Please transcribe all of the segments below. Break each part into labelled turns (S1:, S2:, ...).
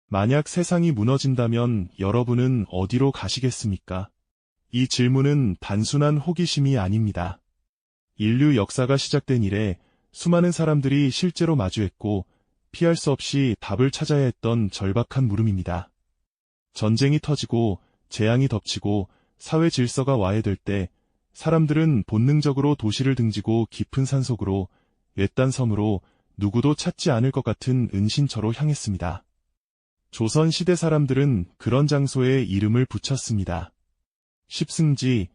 S1: 만약 세상이 무너진다면 여러분은 어디로 가시겠습니까? 이 질문은 단순한 호기심이 아닙니다. 인류 역사가 시작된 이래 수많은 사람들이 실제로 마주했고 피할 수 없이 답을 찾아야 했던 절박한 물음입니다. 전쟁이 터지고 재앙이 덮치고 사회 질서가 와해될 때 사람들은 본능적으로 도시를 등지고 깊은 산속으로 외딴 섬으로 누구도 찾지 않을 것 같은 은신처로 향했습니다. 조선 시대 사람들은 그런 장소에 이름을 붙였습니다. 십승지,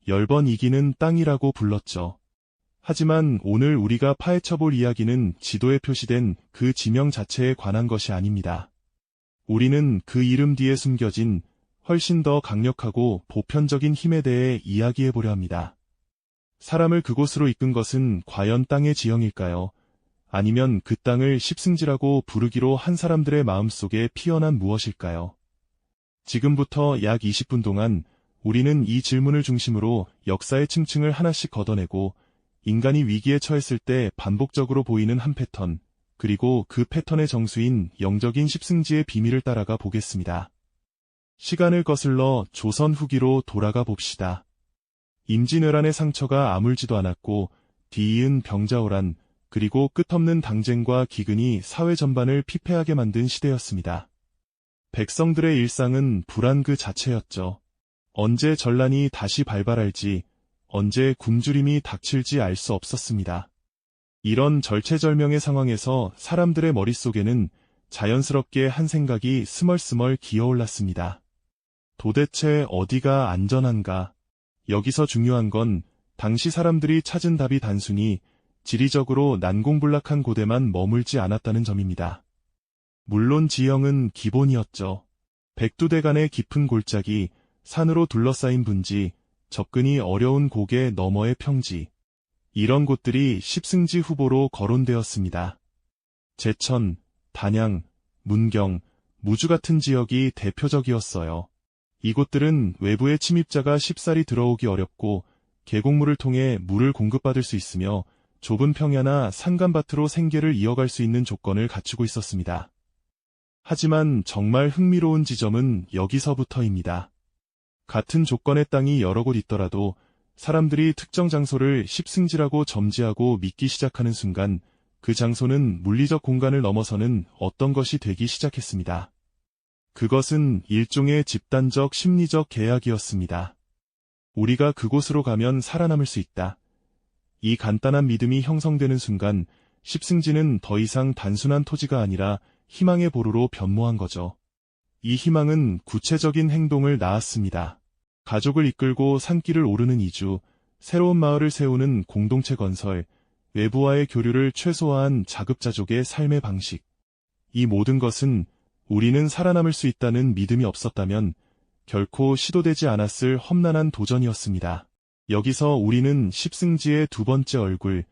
S1: 10번 이기는 땅이라고 불렀죠. 하지만 오늘 우리가 파헤쳐볼 이야기는 지도에 표시된 그 지명 자체에 관한 것이 아닙니다. 우리는 그 이름 뒤에 숨겨진 훨씬 더 강력하고 보편적인 힘에 대해 이야기해보려 합니다. 사람을 그곳으로 이끈 것은 과연 땅의 지형일까요? 아니면 그 땅을 십승지라고 부르기로 한 사람들의 마음속에 피어난 무엇일까요? 지금부터 약 20분 동안 우리는 이 질문을 중심으로 역사의 층층을 하나씩 걷어내고 인간이 위기에 처했을 때 반복적으로 보이는 한 패턴, 그리고 그 패턴의 정수인 영적인 십승지의 비밀을 따라가 보겠습니다. 시간을 거슬러 조선 후기로 돌아가 봅시다. 임진왜란의 상처가 아물지도 않았고 뒤이은 병자호란, 그리고 끝없는 당쟁과 기근이 사회 전반을 피폐하게 만든 시대였습니다. 백성들의 일상은 불안 그 자체였죠. 언제 전란이 다시 발발할지, 언제 굶주림이 닥칠지 알 수 없었습니다. 이런 절체절명의 상황에서 사람들의 머릿속에는 자연스럽게 한 생각이 스멀스멀 기어올랐습니다. 도대체 어디가 안전한가? 여기서 중요한 건 당시 사람들이 찾은 답이 단순히 지리적으로 난공불락한 고대만 머물지 않았다는 점입니다. 물론 지형은 기본이었죠. 백두대간의 깊은 골짜기, 산으로 둘러싸인 분지, 접근이 어려운 고개 너머의 평지. 이런 곳들이 십승지 후보로 거론되었습니다. 제천, 단양, 문경, 무주 같은 지역이 대표적이었어요. 이곳들은 외부의 침입자가 쉽사리 들어오기 어렵고 계곡물을 통해 물을 공급받을 수 있으며 좁은 평야나 산간밭으로 생계를 이어갈 수 있는 조건을 갖추고 있었습니다. 하지만 정말 흥미로운 지점은 여기서부터입니다. 같은 조건의 땅이 여러 곳 있더라도 사람들이 특정 장소를 십승지라고 점지하고 믿기 시작하는 순간 그 장소는 물리적 공간을 넘어서는 어떤 것이 되기 시작했습니다. 그것은 일종의 집단적 심리적 계약이었습니다. 우리가 그곳으로 가면 살아남을 수 있다. 이 간단한 믿음이 형성되는 순간 십승지는 더 이상 단순한 토지가 아니라 희망의 보루로 변모한 거죠. 이 희망은 구체적인 행동을 낳았습니다. 가족을 이끌고 산길을 오르는 이주, 새로운 마을을 세우는 공동체 건설, 외부와의 교류를 최소화한 자급자족의 삶의 방식. 이 모든 것은 우리는 살아남을 수 있다는 믿음이 없었다면 결코 시도되지 않았을 험난한 도전이었습니다. 여기서 우리는 십승지의 두 번째 얼굴,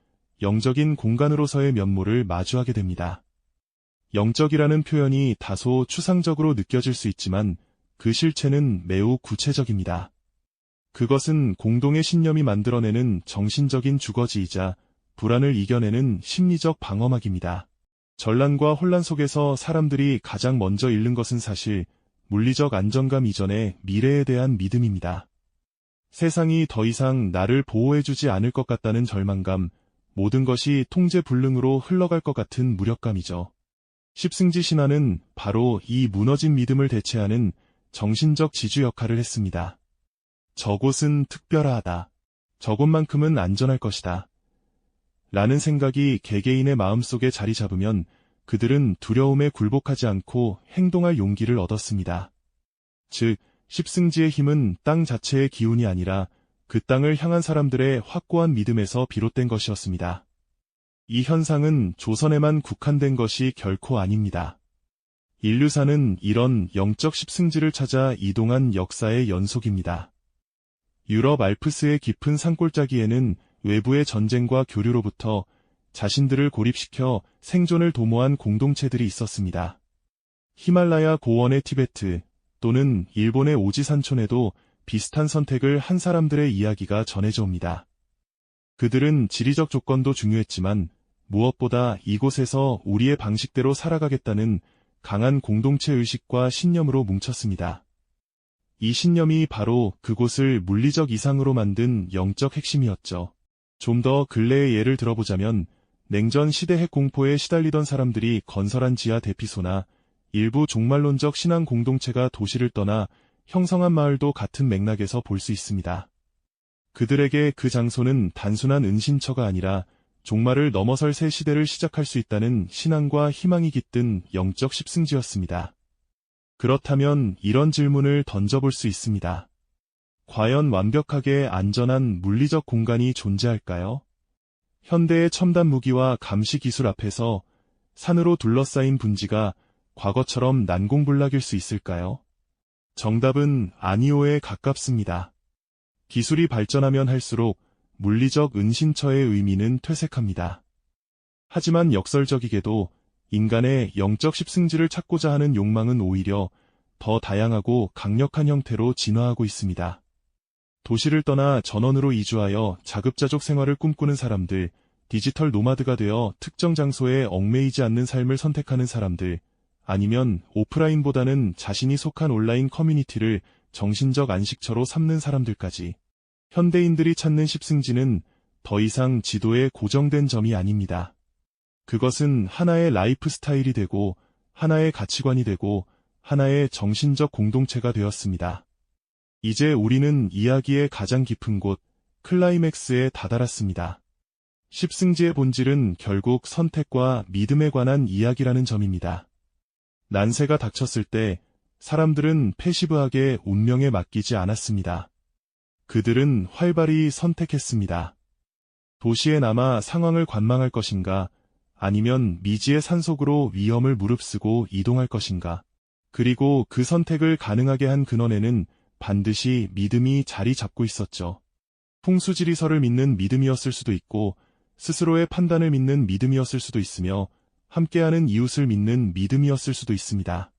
S1: 영적인 공간으로서의 면모를 마주하게 됩니다. 영적이라는 표현이 다소 추상적으로 느껴질 수 있지만 그 실체는 매우 구체적입니다. 그것은 공동의 신념이 만들어내는 정신적인 주거지이자 불안을 이겨내는 심리적 방어막입니다. 전란과 혼란 속에서 사람들이 가장 먼저 잃는 것은 사실 물리적 안정감 이전의 미래에 대한 믿음입니다. 세상이 더 이상 나를 보호해주지 않을 것 같다는 절망감, 모든 것이 통제불능으로 흘러갈 것 같은 무력감이죠. 십승지 신화는 바로 이 무너진 믿음을 대체하는 정신적 지주 역할을 했습니다. 저곳은 특별하다. 저곳만큼은 안전할 것이다. 라는 생각이 개개인의 마음속에 자리 잡으면 그들은 두려움에 굴복하지 않고 행동할 용기를 얻었습니다. 즉, 십승지의 힘은 땅 자체의 기운이 아니라 그 땅을 향한 사람들의 확고한 믿음에서 비롯된 것이었습니다. 이 현상은 조선에만 국한된 것이 결코 아닙니다. 인류사는 이런 영적 십승지를 찾아 이동한 역사의 연속입니다. 유럽 알프스의 깊은 산골짜기에는 외부의 전쟁과 교류로부터 자신들을 고립시켜 생존을 도모한 공동체들이 있었습니다. 히말라야 고원의 티베트 또는 일본의 오지산촌에도 비슷한 선택을 한 사람들의 이야기가 전해져 옵니다. 그들은 지리적 조건도 중요했지만 무엇보다 이곳에서 우리의 방식대로 살아가겠다는 강한 공동체 의식과 신념으로 뭉쳤습니다. 이 신념이 바로 그곳을 물리적 이상으로 만든 영적 핵심이었죠. 좀 더 근래의 예를 들어보자면 냉전 시대 핵 공포에 시달리던 사람들이 건설한 지하 대피소나 일부 종말론적 신앙 공동체가 도시를 떠나 형성한 마을도 같은 맥락에서 볼 수 있습니다. 그들에게 그 장소는 단순한 은신처가 아니라 종말을 넘어설 새 시대를 시작할 수 있다는 신앙과 희망이 깃든 영적 십승지였습니다. 그렇다면 이런 질문을 던져볼 수 있습니다. 과연 완벽하게 안전한 물리적 공간이 존재할까요? 현대의 첨단 무기와 감시 기술 앞에서 산으로 둘러싸인 분지가 과거처럼 난공불락일 수 있을까요? 정답은 아니오에 가깝습니다. 기술이 발전하면 할수록 물리적 은신처의 의미는 퇴색합니다. 하지만 역설적이게도 인간의 영적 십승지를 찾고자 하는 욕망은 오히려 더 다양하고 강력한 형태로 진화하고 있습니다. 도시를 떠나 전원으로 이주하여 자급자족 생활을 꿈꾸는 사람들, 디지털 노마드가 되어 특정 장소에 얽매이지 않는 삶을 선택하는 사람들, 아니면 오프라인보다는 자신이 속한 온라인 커뮤니티를 정신적 안식처로 삼는 사람들까지. 현대인들이 찾는 십승지는 더 이상 지도에 고정된 점이 아닙니다. 그것은 하나의 라이프 스타일이 되고, 하나의 가치관이 되고, 하나의 정신적 공동체가 되었습니다. 이제 우리는 이야기의 가장 깊은 곳, 클라이맥스에 다다랐습니다. 십승지의 본질은 결국 선택과 믿음에 관한 이야기라는 점입니다. 난세가 닥쳤을 때 사람들은 패시브하게 운명에 맡기지 않았습니다. 그들은 활발히 선택했습니다. 도시에 남아 상황을 관망할 것인가, 아니면 미지의 산속으로 위험을 무릅쓰고 이동할 것인가. 그리고 그 선택을 가능하게 한 근원에는 반드시 믿음이 자리 잡고 있었죠. 풍수지리설을 믿는 믿음이었을 수도 있고, 스스로의 판단을 믿는 믿음이었을 수도 있으며, 함께하는 이웃을 믿는 믿음이었을 수도 있습니다.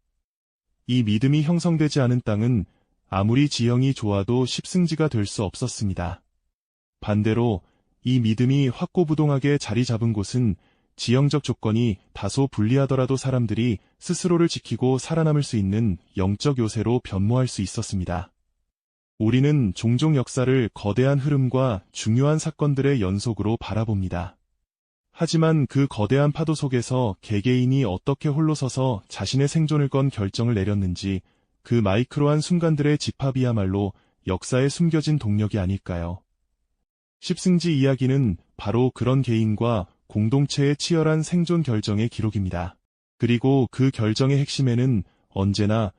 S1: 이 믿음이 형성되지 않은 땅은 아무리 지형이 좋아도 십승지가 될 수 없었습니다. 반대로 이 믿음이 확고부동하게 자리 잡은 곳은 지형적 조건이 다소 불리하더라도 사람들이 스스로를 지키고 살아남을 수 있는 영적 요새로 변모할 수 있었습니다. 우리는 종종 역사를 거대한 흐름과 중요한 사건들의 연속으로 바라봅니다. 하지만 그 거대한 파도 속에서 개개인이 어떻게 홀로 서서 자신의 생존을 건 결정을 내렸는지, 그 마이크로한 순간들의 집합이야말로 역사에 숨겨진 동력이 아닐까요? 십승지 이야기는 바로 그런 개인과 공동체의 치열한 생존 결정의 기록입니다. 그리고 그 결정의 핵심에는 언제나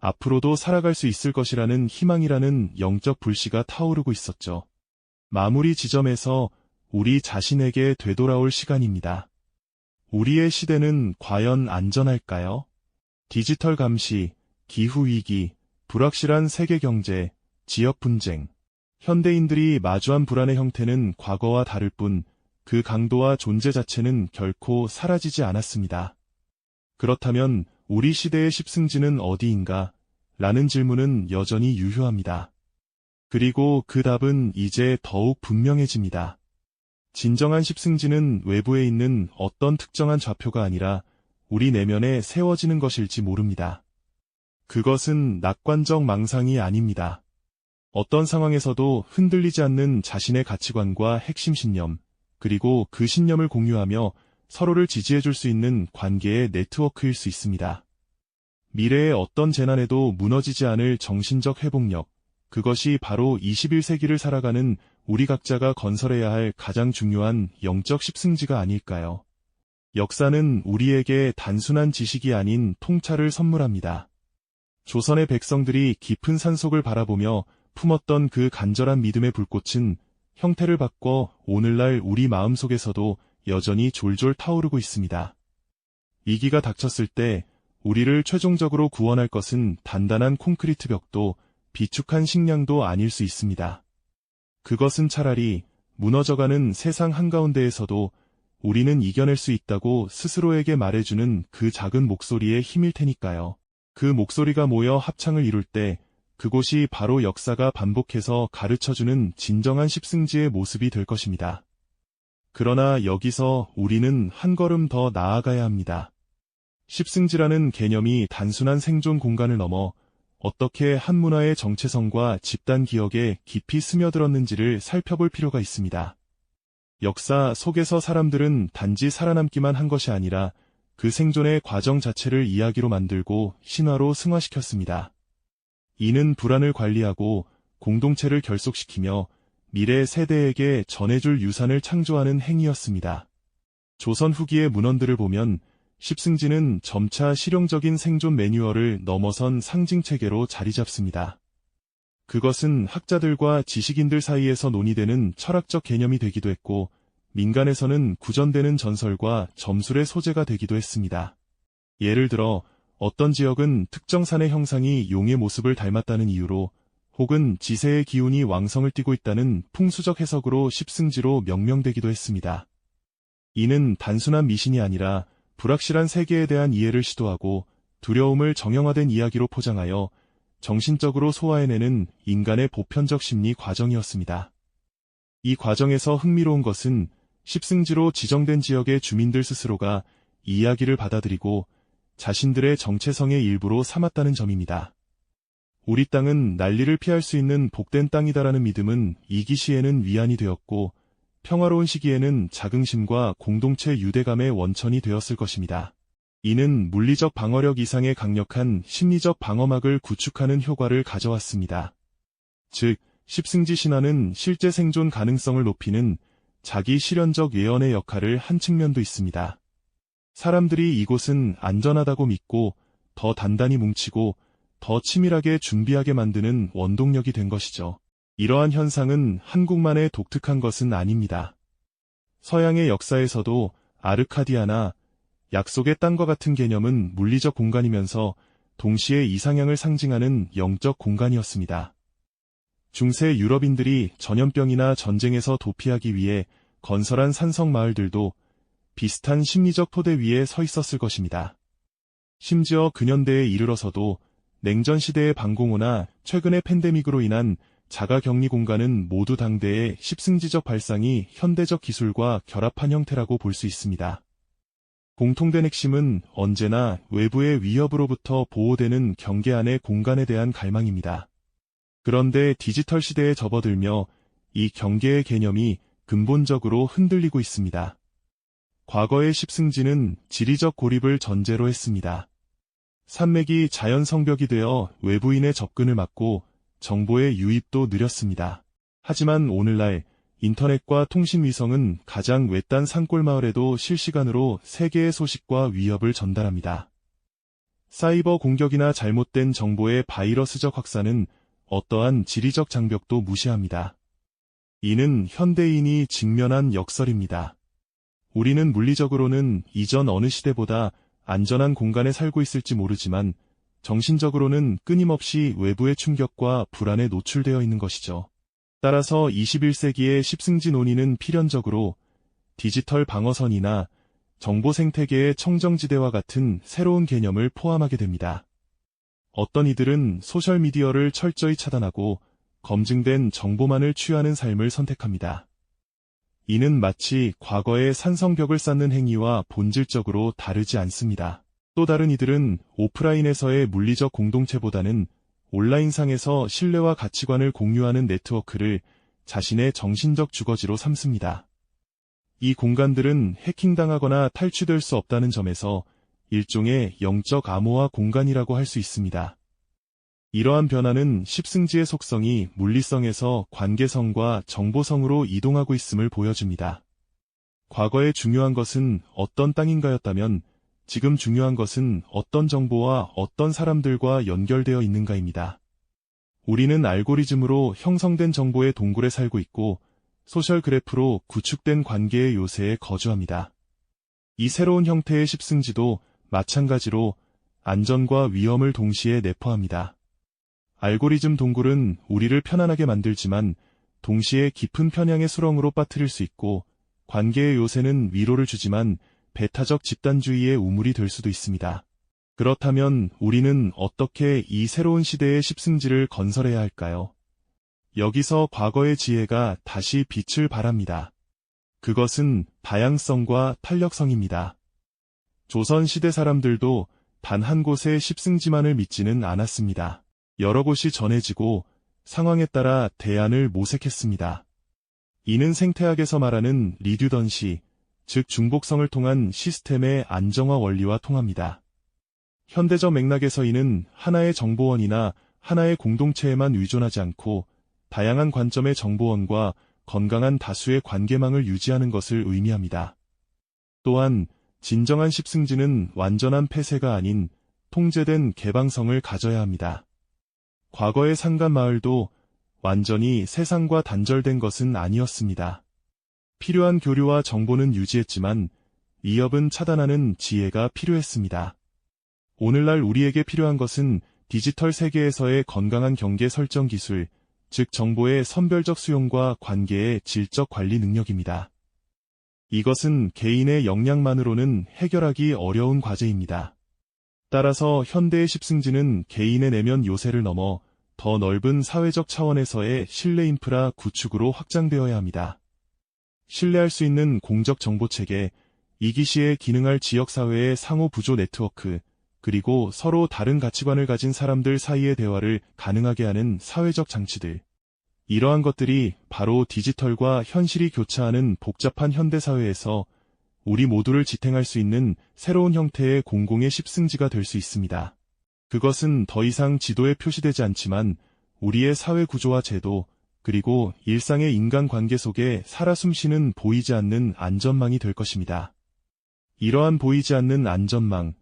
S1: 앞으로도 살아갈 수 있을 것이라는 희망이라는 영적 불씨가 타오르고 있었죠. 마무리 지점에서 우리 자신에게 되돌아올 시간입니다. 우리의 시대는 과연 안전할까요? 디지털 감시, 기후위기, 불확실한 세계경제, 지역 분쟁. 현대인들이 마주한 불안의 형태는 과거와 다를 뿐 그 강도와 존재 자체는 결코 사라지지 않았습니다. 그렇다면 우리 시대의 십승지는 어디인가? 라는 질문은 여전히 유효합니다. 그리고 그 답은 이제 더욱 분명해집니다. 진정한 십승지는 외부에 있는 어떤 특정한 좌표가 아니라 우리 내면에 세워지는 것일지 모릅니다. 그것은 낙관적 망상이 아닙니다. 어떤 상황에서도 흔들리지 않는 자신의 가치관과 핵심 신념, 그리고 그 신념을 공유하며 서로를 지지해줄 수 있는 관계의 네트워크일 수 있습니다. 미래의 어떤 재난에도 무너지지 않을 정신적 회복력, 그것이 바로 21세기를 살아가는 우리 각자가 건설해야 할 가장 중요한 영적 십승지가 아닐까요? 역사는 우리에게 단순한 지식이 아닌 통찰을 선물합니다. 조선의 백성들이 깊은 산속을 바라보며 품었던 그 간절한 믿음의 불꽃은 형태를 바꿔 오늘날 우리 마음속에서도 여전히 졸졸 타오르고 있습니다. 위기가 닥쳤을 때 우리를 최종적으로 구원할 것은 단단한 콘크리트 벽도 비축한 식량도 아닐 수 있습니다. 그것은 차라리 무너져가는 세상 한가운데에서도 우리는 이겨낼 수 있다고 스스로에게 말해주는 그 작은 목소리의 힘일 테니까요. 그 목소리가 모여 합창을 이룰 때 그곳이 바로 역사가 반복해서 가르쳐주는 진정한 십승지의 모습이 될 것입니다. 그러나 여기서 우리는 한 걸음 더 나아가야 합니다. 십승지라는 개념이 단순한 생존 공간을 넘어 어떻게 한 문화의 정체성과 집단 기억에 깊이 스며들었는지를 살펴볼 필요가 있습니다. 역사 속에서 사람들은 단지 살아남기만 한 것이 아니라 그 생존의 과정 자체를 이야기로 만들고 신화로 승화시켰습니다. 이는 불안을 관리하고 공동체를 결속시키며 미래 세대에게 전해줄 유산을 창조하는 행위였습니다. 조선 후기의 문헌들을 보면 십승지는 점차 실용적인 생존 매뉴얼을 넘어선 상징체계로 자리 잡습니다. 그것은 학자들과 지식인들 사이에서 논의되는 철학적 개념이 되기도 했고, 민간에서는 구전되는 전설과 점술의 소재가 되기도 했습니다. 예를 들어 어떤 지역은 특정 산의 형상이 용의 모습을 닮았다는 이유로 혹은 지세의 기운이 왕성을 띠고 있다는 풍수적 해석으로 십승지로 명명되기도 했습니다. 이는 단순한 미신이 아니라 불확실한 세계에 대한 이해를 시도하고 두려움을 정형화된 이야기로 포장하여 정신적으로 소화해내는 인간의 보편적 심리 과정이었습니다. 이 과정에서 흥미로운 것은 십승지로 지정된 지역의 주민들 스스로가 이 이야기를 받아들이고 자신들의 정체성의 일부로 삼았다는 점입니다. 우리 땅은 난리를 피할 수 있는 복된 땅이다라는 믿음은 이기 시에는 위안이 되었고 평화로운 시기에는 자긍심과 공동체 유대감의 원천이 되었을 것입니다. 이는 물리적 방어력 이상의 강력한 심리적 방어막을 구축하는 효과를 가져왔습니다. 즉, 십승지 신화는 실제 생존 가능성을 높이는 자기 실현적 예언의 역할을 한 측면도 있습니다. 사람들이 이곳은 안전하다고 믿고 더 단단히 뭉치고 더 치밀하게 준비하게 만드는 원동력이 된 것이죠. 이러한 현상은 한국만의 독특한 것은 아닙니다. 서양의 역사에서도 아르카디아나 약속의 땅과 같은 개념은 물리적 공간이면서 동시에 이상향을 상징하는 영적 공간이었습니다. 중세 유럽인들이 전염병이나 전쟁에서 도피하기 위해 건설한 산성 마을들도 비슷한 심리적 토대 위에 서 있었을 것입니다. 심지어 근현대에 이르러서도 냉전 시대의 방공호나 최근의 팬데믹으로 인한 자가격리 공간은 모두 당대의 십승지적 발상이 현대적 기술과 결합한 형태라고 볼 수 있습니다. 공통된 핵심은 언제나 외부의 위협으로부터 보호되는 경계 안의 공간에 대한 갈망입니다. 그런데 디지털 시대에 접어들며 이 경계의 개념이 근본적으로 흔들리고 있습니다. 과거의 십승지는 지리적 고립을 전제로 했습니다. 산맥이 자연 성벽이 되어 외부인의 접근을 막고 정보의 유입도 느렸습니다. 하지만 오늘날 인터넷과 통신위성은 가장 외딴 산골 마을에도 실시간으로 세계의 소식과 위협을 전달합니다. 사이버 공격이나 잘못된 정보의 바이러스적 확산은 어떠한 지리적 장벽도 무시합니다. 이는 현대인이 직면한 역설입니다. 우리는 물리적으로는 이전 어느 시대보다 안전한 공간에 살고 있을지 모르지만 정신적으로는 끊임없이 외부의 충격과 불안에 노출되어 있는 것이죠. 따라서 21세기의 십승지 논의는 필연적으로 디지털 방어선이나 정보 생태계의 청정지대와 같은 새로운 개념을 포함하게 됩니다. 어떤 이들은 소셜미디어를 철저히 차단하고 검증된 정보만을 취하는 삶을 선택합니다. 이는 마치 과거의 산성벽을 쌓는 행위와 본질적으로 다르지 않습니다. 또 다른 이들은 오프라인에서의 물리적 공동체보다는 온라인상에서 신뢰와 가치관을 공유하는 네트워크를 자신의 정신적 주거지로 삼습니다. 이 공간들은 해킹당하거나 탈취될 수 없다는 점에서 일종의 영적 암호화 공간이라고 할 수 있습니다. 이러한 변화는 십승지의 속성이 물리성에서 관계성과 정보성으로 이동하고 있음을 보여줍니다. 과거에 중요한 것은 어떤 땅인가였다면 지금 중요한 것은 어떤 정보와 어떤 사람들과 연결되어 있는가입니다. 우리는 알고리즘으로 형성된 정보의 동굴에 살고 있고 소셜 그래프로 구축된 관계의 요새에 거주합니다. 이 새로운 형태의 십승지도 마찬가지로 안전과 위험을 동시에 내포합니다. 알고리즘 동굴은 우리를 편안하게 만들지만 동시에 깊은 편향의 수렁으로 빠뜨릴 수 있고 관계의 요새는 위로를 주지만 배타적 집단주의의 우물이 될 수도 있습니다. 그렇다면 우리는 어떻게 이 새로운 시대의 십승지를 건설해야 할까요? 여기서 과거의 지혜가 다시 빛을 발합니다. 그것은 다양성과 탄력성입니다. 조선 시대 사람들도 단 한 곳의 십승지만을 믿지는 않았습니다. 여러 곳이 전해지고 상황에 따라 대안을 모색했습니다. 이는 생태학에서 말하는 리듀던시, 즉 중복성을 통한 시스템의 안정화 원리와 통합니다. 현대적 맥락에서 이는 하나의 정보원이나 하나의 공동체에만 의존하지 않고 다양한 관점의 정보원과 건강한 다수의 관계망을 유지하는 것을 의미합니다. 또한 진정한 십승지는 완전한 폐쇄가 아닌 통제된 개방성을 가져야 합니다. 과거의 상간마을도 완전히 세상과 단절된 것은 아니었습니다. 필요한 교류와 정보는 유지했지만 위협은 차단하는 지혜가 필요했습니다. 오늘날 우리에게 필요한 것은 디지털 세계에서의 건강한 경계 설정 기술, 즉 정보의 선별적 수용과 관계의 질적 관리 능력입니다. 이것은 개인의 역량만으로는 해결하기 어려운 과제입니다. 따라서 현대의 십승지는 개인의 내면 요새를 넘어 더 넓은 사회적 차원에서의 신뢰 인프라 구축으로 확장되어야 합니다. 신뢰할 수 있는 공적 정보체계, 이기시에 기능할 지역사회의 상호 부조 네트워크, 그리고 서로 다른 가치관을 가진 사람들 사이의 대화를 가능하게 하는 사회적 장치들. 이러한 것들이 바로 디지털과 현실이 교차하는 복잡한 현대사회에서 우리 모두를 지탱할 수 있는 새로운 형태의 공공의 십승지가 될 수 있습니다. 그것은 더 이상 지도에 표시되지 않지만 우리의 사회 구조와 제도, 그리고 일상의 인간관계 속에 살아 숨쉬는 보이지 않는 안전망이 될 것입니다. 이러한 보이지 않는 안전망,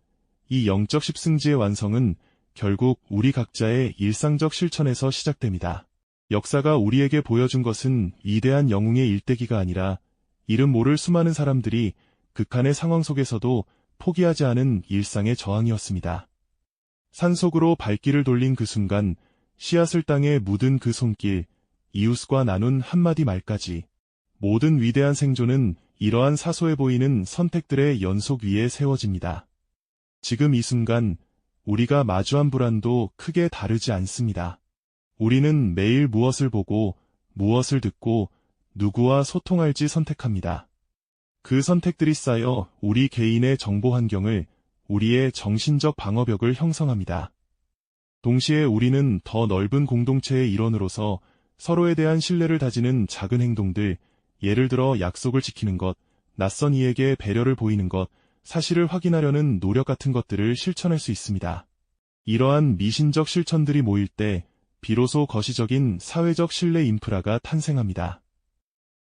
S1: 이 영적 십승지의 완성은 결국 우리 각자의 일상적 실천에서 시작됩니다. 역사가 우리에게 보여준 것은 위대한 영웅의 일대기가 아니라 이름 모를 수많은 사람들이 극한의 상황 속에서도 포기하지 않은 일상의 저항이었습니다. 산속으로 발길을 돌린 그 순간, 씨앗을 땅에 묻은 그 손길, 이웃과 나눈 한마디 말까지, 모든 위대한 생존은 이러한 사소해 보이는 선택들의 연속 위에 세워집니다. 지금 이 순간, 우리가 마주한 불안도 크게 다르지 않습니다. 우리는 매일 무엇을 보고, 무엇을 듣고, 누구와 소통할지 선택합니다. 그 선택들이 쌓여 우리 개인의 정보 환경을, 우리의 정신적 방어벽을 형성합니다. 동시에 우리는 더 넓은 공동체의 일원으로서 서로에 대한 신뢰를 다지는 작은 행동들, 예를 들어 약속을 지키는 것, 낯선 이에게 배려를 보이는 것, 사실을 확인하려는 노력 같은 것들을 실천할 수 있습니다. 이러한 미신적 실천들이 모일 때 비로소 거시적인 사회적 신뢰 인프라가 탄생합니다.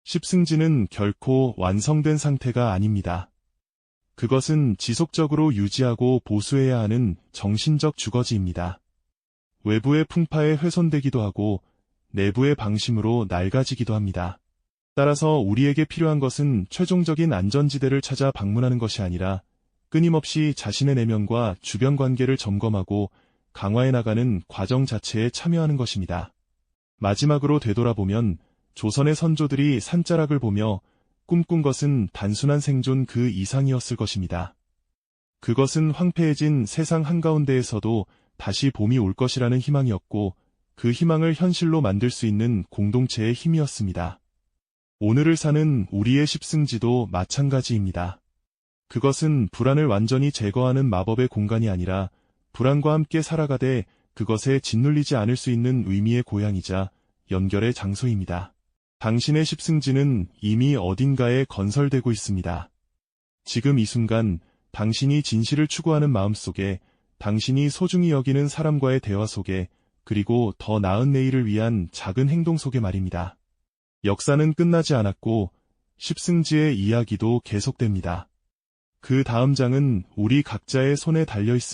S1: 십승지는 결코 완성된 상태가 아닙니다. 그것은 지속적으로 유지하고 보수해야 하는 정신적 주거지입니다. 외부의 풍파에 훼손되기도 하고 내부의 방심으로 낡아지기도 합니다. 따라서 우리에게 필요한 것은 최종적인 안전지대를 찾아 방문하는 것이 아니라 끊임없이 자신의 내면과 주변 관계를 점검하고 강화해 나가는 과정 자체에 참여하는 것입니다. 마지막으로 되돌아보면 조선의 선조들이 산자락을 보며 꿈꾼 것은 단순한 생존 그 이상이었을 것입니다. 그것은 황폐해진 세상 한가운데에서도 다시 봄이 올 것이라는 희망이었고 그 희망을 현실로 만들 수 있는 공동체의 힘이었습니다. 오늘을 사는 우리의 십승지도 마찬가지입니다. 그것은 불안을 완전히 제거하는 마법의 공간이 아니라 불안과 함께 살아가되 그것에 짓눌리지 않을 수 있는 의미의 고향이자 연결의 장소입니다. 당신의 십승지는 이미 어딘가에 건설되고 있습니다. 지금 이 순간 당신이 진실을 추구하는 마음 속에, 당신이 소중히 여기는 사람과의 대화 속에, 그리고 더 나은 내일을 위한 작은 행동 속에 말입니다. 역사는 끝나지 않았고 십승지의 이야기도 계속됩니다. 그 다음 장은 우리 각자의 손에 달려 있습니다.